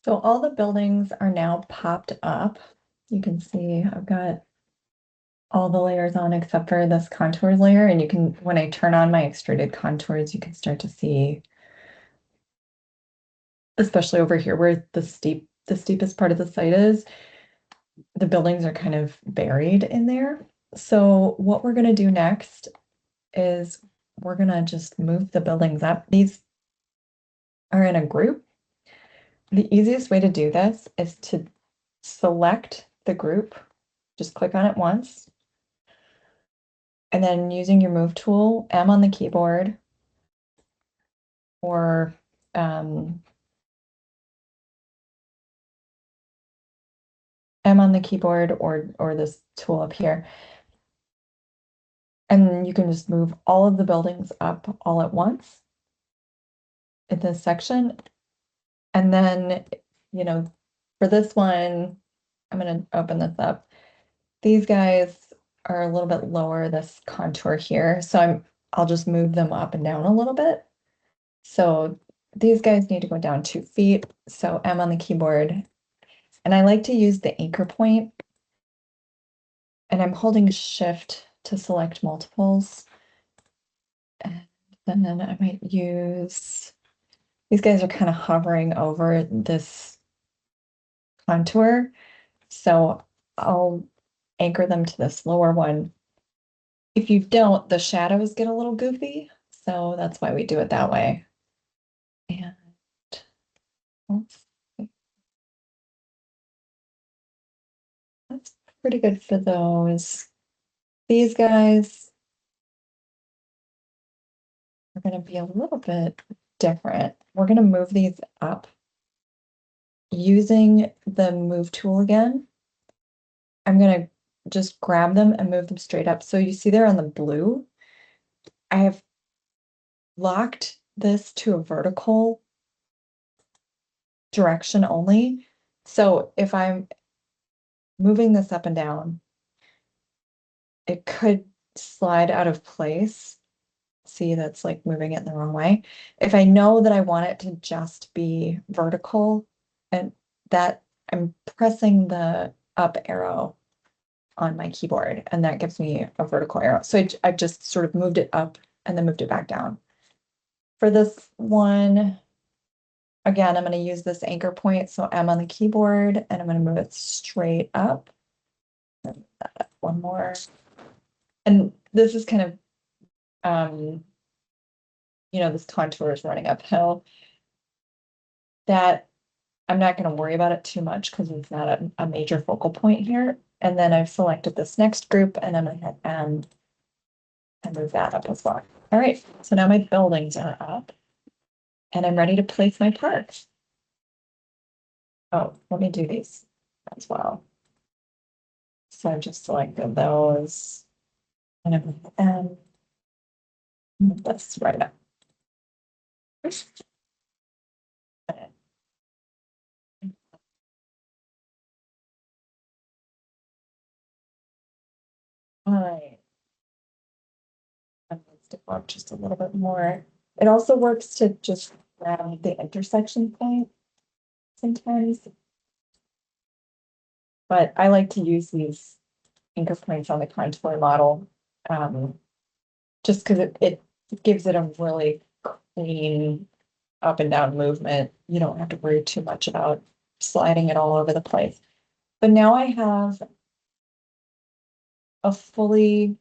So all the buildings are now popped up. You can see I've got all the layers on except for this contours layer. And you can, when I turn on my extruded contours, you can start to see, especially over here where the steepest part of the site is, the buildings are kind of buried in there. So what we're going to do next is we're going to just move the buildings up. These are in a group. The easiest way to do this is to select the group, just click on it once, and then using your move tool, M on the keyboard, or M on the keyboard, or this tool up here. And you can just move all of the buildings up all at once in this section. And then, for this one, I'm going to open this up. These guys are a little bit lower, this contour here. So I'll just move them up and down a little bit. So these guys need to go down 2 feet. So M on the keyboard. And I like to use the anchor point. And I'm holding Shift to select multiples. And then I might use, these guys are kind of hovering over this contour. So I'll anchor them to this lower one. If you don't, the shadows get a little goofy. So that's why we do it that way. And that's pretty good for those. These guys are going to be a little bit different. We're going to move these up using the move tool again. I'm going to just grab them and move them straight up. So you see there on the blue, I have locked this to a vertical direction only. So if I'm moving this up and down, it could slide out of place. See, that's like moving it in the wrong way. If I know that I want it to just be vertical, and that I'm pressing the up arrow on my keyboard, and that gives me a vertical arrow. So I've just sort of moved it up and then moved it back down. For this one, again, I'm going to use this anchor point. So M on the keyboard, and I'm going to move it straight up. One more. And this is kind of, this contour is running uphill. That I'm not going to worry about it too much because it's not a major focal point here. And then I've selected this next group, and I'm going to hit M and move that up as well. All right, so now my buildings are up, and I'm ready to place my parts. Oh, let me do these as well. So I've just selected those, and I'm going to M. Move this right up. All right. Let's do up just a little bit more. It also works to just grab the intersection point sometimes. But I like to use these anchor points on the contour model, just because it gives it a really clean up and down movement. You don't have to worry too much about sliding it all over the place. But now I have a fully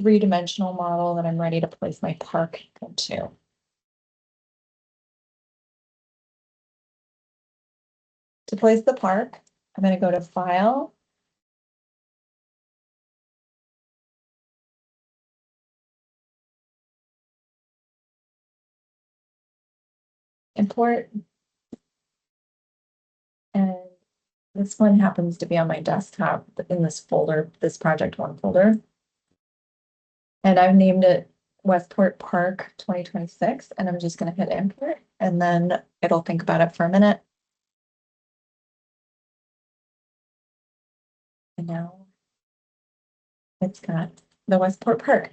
three-dimensional model that I'm ready to place my park into. To place the park, I'm going to go to File, Import, and this one happens to be on my desktop in this folder, this project one folder. And I've named it Westport Park 2026, and I'm just going to hit import, and then it'll think about it for a minute. And now it's got the Westport Park.